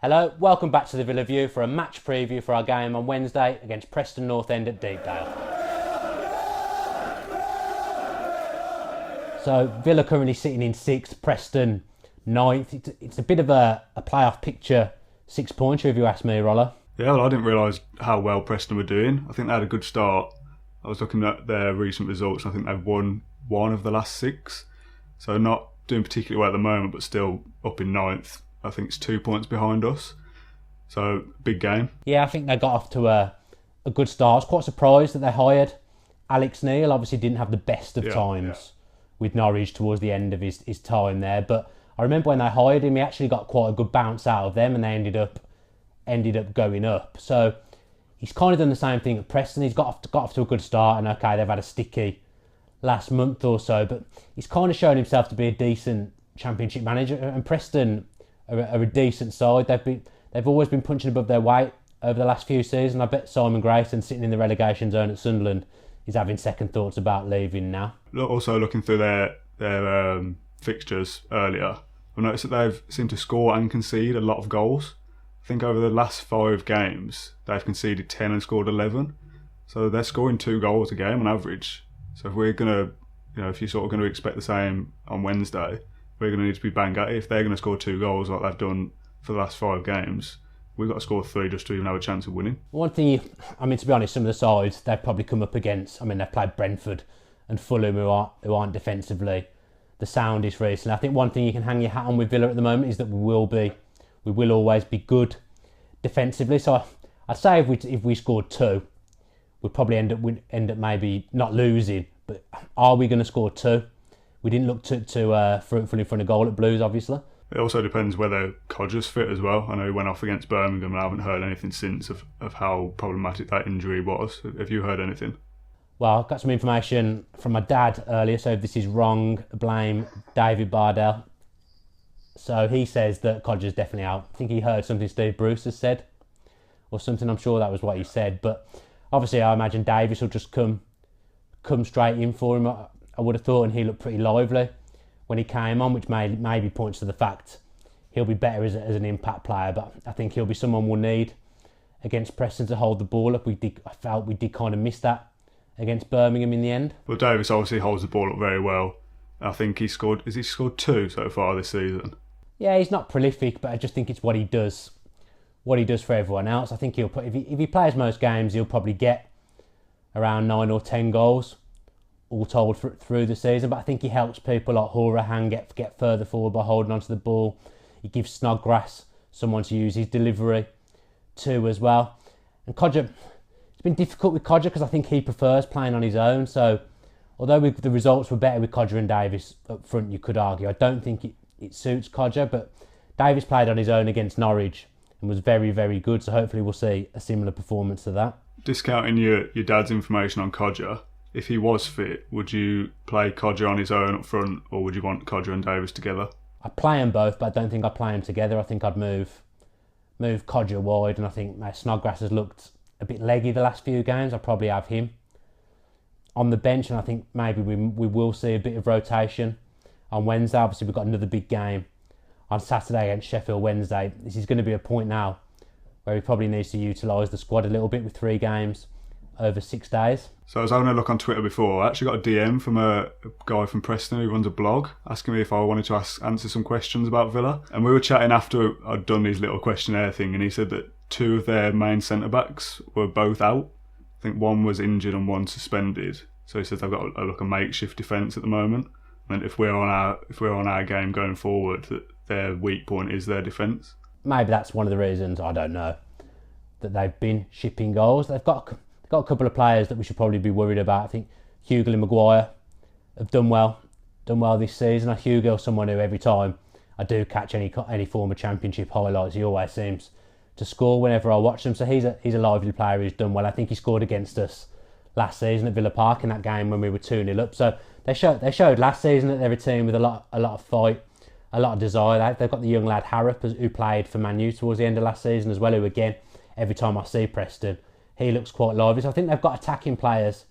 Hello, welcome back to the Villa View for a match preview for our game on Wednesday against Preston North End at Deepdale. So Villa currently sitting in 6th, Preston 9th. It's a bit of a playoff picture, 6 pointer if you ask me, Rollo. Yeah, well, I didn't realise how well Preston were doing. I think they had a good start. I was looking at their recent results and I think they've won 1 of the last 6. So not doing particularly well at the moment, but still up in 9th. I think it's 2 points behind us. So, big game. Yeah, I think they got off to a good start. I was quite surprised that they hired Alex Neil. Obviously didn't have the best of times with Norwich towards the end of his time there. But I remember when they hired him, he actually got quite a good bounce out of them and they ended up going up. So, he's kind of done the same thing at Preston. He's got off to a good start and okay, they've had a sticky last month or so. But he's kind of shown himself to be a decent Championship manager. And Preston are a decent side. They've always been punching above their weight over the last few seasons. I bet Simon Grayson, sitting in the relegation zone at Sunderland, is having second thoughts about leaving now. Also looking through their fixtures earlier, I've noticed that they've seemed to score and concede a lot of goals. I think over the last 5 games, they've conceded 10 and scored 11. So they're scoring 2 goals a game on average. So if we're going to, if you're sort of going to expect the same on Wednesday, we're going to need to be bang at it. If they're going to score 2 goals like they've done for the last 5 games, we've got to score 3 just to even have a chance of winning. One thing, to be honest, some of the sides they've probably come up against, they've played Brentford and Fulham who aren't defensively the soundest recently. I think one thing you can hang your hat on with Villa at the moment is that we will always be good defensively. So I'd say if we scored 2, we'd probably end up maybe not losing, but are we going to score 2? We didn't look too fruitful in front of goal at Blues, obviously. It also depends whether Codger's fit as well. I know he went off against Birmingham and I haven't heard anything since of how problematic that injury was. Have you heard anything? Well, I've got some information from my dad earlier, so if this is wrong, blame David Bardell. So he says that Codger's definitely out. I think he heard something Steve Bruce has said or something. I'm sure that was what he said. But obviously I imagine Davis will just come straight in for him. I would have thought, and he looked pretty lively when he came on, which maybe points to the fact he'll be better as an impact player. But I think he'll be someone we'll need against Preston to hold the ball up. I felt we did kind of miss that against Birmingham in the end. Well, Davis obviously holds the ball up very well. I think he scored 2 so far this season? Yeah, he's not prolific, but I just think it's what he does for everyone else. I think if he plays most games, he'll probably get around 9 or 10 goals. All told through the season, but I think he helps people like Horahan get further forward by holding onto the ball. He gives Snodgrass someone to use his delivery too as well. And Codger, it's been difficult with Codger because I think he prefers playing on his own. So although the results were better with Codger and Davis up front, you could argue, I don't think it suits Codger, but Davis played on his own against Norwich and was very, very good. So hopefully we'll see a similar performance to that. Discounting your dad's information on Codger, if he was fit, would you play Codger on his own up front or would you want Codger and Davis together? I'd play them both, but I don't think I'd play them together. I think I'd move Codger wide, and I think Snodgrass has looked a bit leggy the last few games. I'd probably have him on the bench, and I think maybe we will see a bit of rotation on Wednesday. Obviously, we've got another big game on Saturday against Sheffield Wednesday. This is going to be a point now where he probably needs to utilise the squad a little bit with 3 games over 6 days. So I was having a look on Twitter before. I actually got a DM from a guy from Preston who runs a blog asking me if I wanted to answer some questions about Villa. And we were chatting after I'd done his little questionnaire thing, and he said that 2 of their main centre-backs were both out. I think one was injured and one suspended. So he says they've got a makeshift defence at the moment. And if we're on our game going forward, that their weak point is their defence. Maybe that's one of the reasons, I don't know, that they've been shipping goals. They've got a couple of players that we should probably be worried about. I think Hugill and Maguire have done well this season. Hugill is someone who every time I do catch any form of Championship highlights, he always seems to score whenever I watch them. So he's a lively player who's done well. I think he scored against us last season at Villa Park in that game when we were 2-0 up. So they showed last season that they're a team with a lot of fight, a lot of desire. They've got the young lad Harrop who played for Man U towards the end of last season as well, who again, every time I see Preston, he looks quite lively. So I think they've got attacking players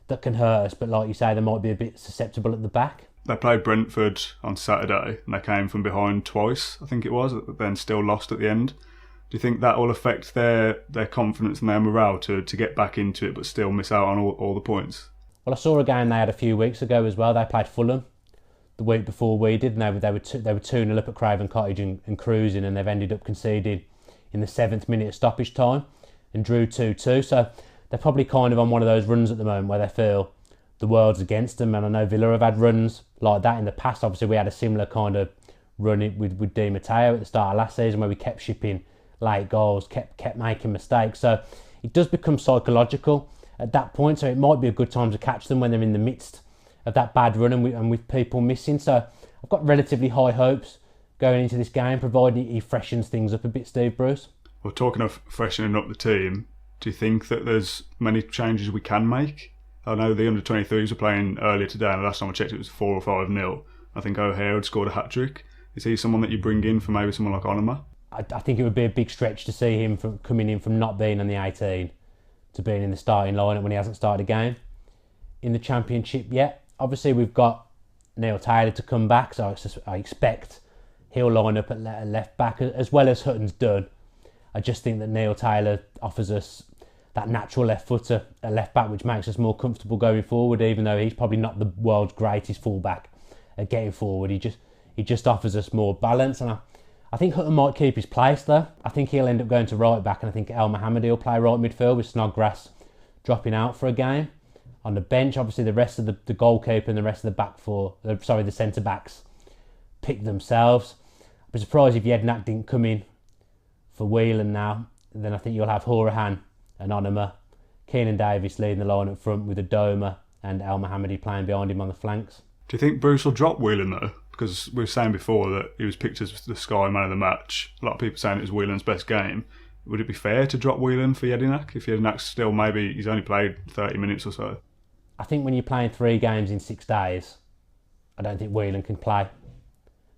that can hurt us, but like you say, they might be a bit susceptible at the back. They played Brentford on Saturday and they came from behind twice, I think it was, but then still lost at the end. Do you think that will affect their confidence and their morale to get back into it but still miss out on all the points? Well, I saw a game they had a few weeks ago as well. They played Fulham the week before we did, and they were 2-0 up at Craven Cottage and cruising, and they've ended up conceding in the 7th minute of stoppage time and drew 2-2. So they're probably kind of on one of those runs at the moment where they feel the world's against them. And I know Villa have had runs like that in the past. Obviously, we had a similar kind of run with Di Matteo at the start of last season where we kept shipping late goals, kept making mistakes. So it does become psychological at that point. So it might be a good time to catch them when they're in the midst of that bad run and with people missing. So I've got relatively high hopes going into this game, provided he freshens things up a bit, Steve Bruce. Well, talking of freshening up the team, do you think that there's many changes we can make? I know the under-23s were playing earlier today, and the last time I checked it was 4 or 5-0. I think O'Hare had scored a hat-trick. Is he someone that you bring in for maybe someone like Onoma? I think it would be a big stretch to see him from coming in from not being on the 18 to being in the starting lineup when he hasn't started a game in the Championship yet. Obviously, we've got Neil Taylor to come back, so I expect he'll line up at left back as well as Hutton's done. I just think that Neil Taylor offers us that natural left footer at left back, which makes us more comfortable going forward, even though he's probably not the world's greatest fullback at getting forward. He just offers us more balance, and I think Hutton might keep his place though. I think he'll end up going to right back, and I think El Mohammadi will play right midfield with Snodgrass dropping out for a game. On the bench, obviously the rest of the goalkeeper and the rest of the centre backs pick themselves. I'd be surprised if Jednak didn't come in for Whelan now. Then I think you'll have Horahan and Onoma, Keenan Davis leading the line up front with Adoma and El Mohammadi playing behind him on the flanks. Do you think Bruce will drop Whelan though? Because we were saying before that he was picked as the Sky man of the match. A lot of people saying it was Whelan's best game. Would it be fair to drop Whelan for Jedinak if Jedinak's still maybe he's only played 30 minutes or so? I think when you're playing 3 games in 6 days, I don't think Whelan can play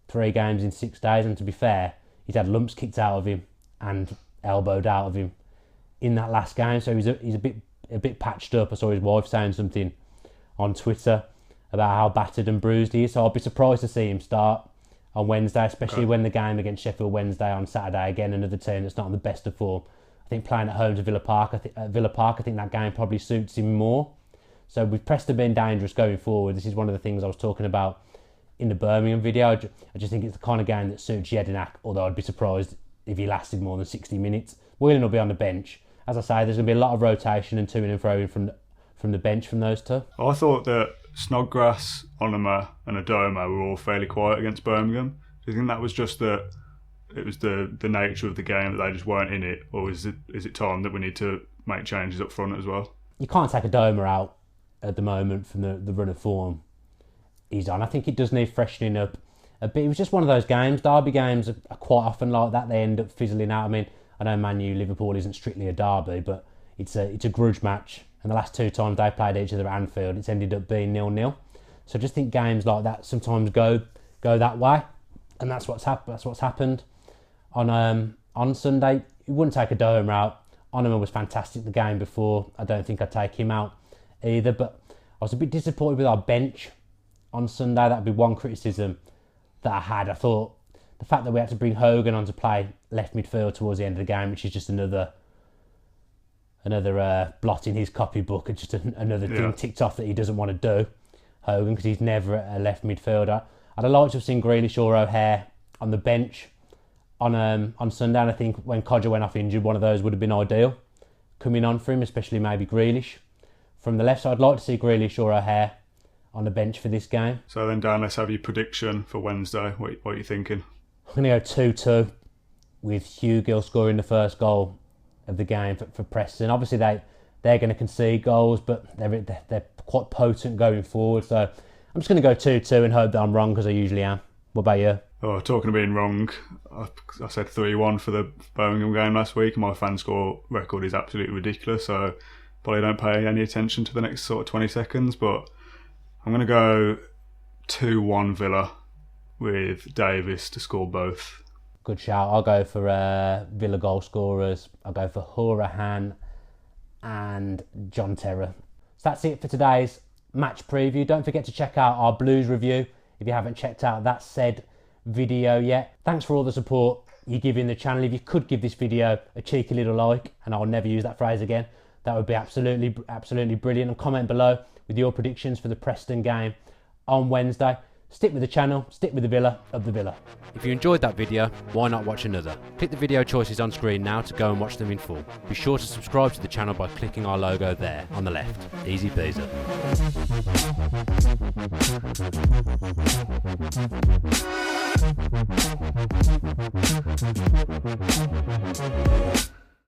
3 games in 6 days. And to be fair, he's had lumps kicked out of him and elbowed out of him in that last game, so he's a bit patched up. I saw his wife saying something on Twitter about how battered and bruised he is, so I'll be surprised to see him start on Wednesday, especially when the game against Sheffield Wednesday on Saturday, again another team that's not on the best of form. I think playing at home to Villa Park, I think that game probably suits him more. So with Preston being dangerous going forward, this is one of the things I was talking about in the Birmingham video. I just think it's the kind of game that suits Jedinak, although I'd be surprised if he lasted more than 60 minutes. Whelan will be on the bench. As I say, there's going to be a lot of rotation and to and fro from the bench from those two. I thought that Snodgrass, Onoma and Adoma were all fairly quiet against Birmingham. Do you think that was just that it was the nature of the game that they just weren't in it, or is it time that we need to make changes up front as well? You can't take Adoma out at the moment from the run of form he's on. I think it does need freshening up a bit. It was just one of those games. Derby games are quite often like that. They end up fizzling out. I mean, I know Man U Liverpool isn't strictly a derby, but it's a grudge match. And the last 2 times they played each other at Anfield, it's ended up being 0-0. So I just think games like that sometimes go that way, and that's what's happened on Sunday. You wouldn't take Adoma out. Onoma was fantastic the game before. I don't think I'd take him out either, but I was a bit disappointed with our bench on Sunday. That'd be one criticism that I had. I thought the fact that we had to bring Hogan on to play left midfield towards the end of the game, which is just another blot in his copybook and just another thing ticked off that he doesn't want to do, Hogan, because he's never a left midfielder. I'd have liked to have seen Grealish or O'Hare on the bench on Sunday, and I think when Codger went off injured, one of those would have been ideal coming on for him, especially maybe Grealish from the left. So I'd like to see Grealish or O'Hare on the bench for this game. So then, Dan, let's have your prediction for Wednesday. What are you thinking? I'm going to go 2-2 with Hugill scoring the first goal of the game for Preston. Obviously, they're going to concede goals, but they're quite potent going forward. So I'm just going to go 2-2 and hope that I'm wrong, because I usually am. What about you? Oh, talking of being wrong, I said 3-1 for the Birmingham game last week. My fan score record is absolutely ridiculous, so probably don't pay any attention to the next sort of 20 seconds, but I'm going to go 2-1 Villa with Davis to score both. Good shout. I'll go for Villa goal scorers. I'll go for Horahan and John Terra. So that's it for today's match preview. Don't forget to check out our Blues review if you haven't checked out that said video yet. Thanks for all the support you're giving the channel. If you could give this video a cheeky little like, and I'll never use that phrase again, that would be absolutely brilliant. And comment below with your predictions for the Preston game on Wednesday. Stick with the channel, stick with the Villa of the Villa. If you enjoyed that video, why not watch another? Click the video choices on screen now to go and watch them in full. Be sure to subscribe to the channel by clicking our logo there on the left. Easy peasy.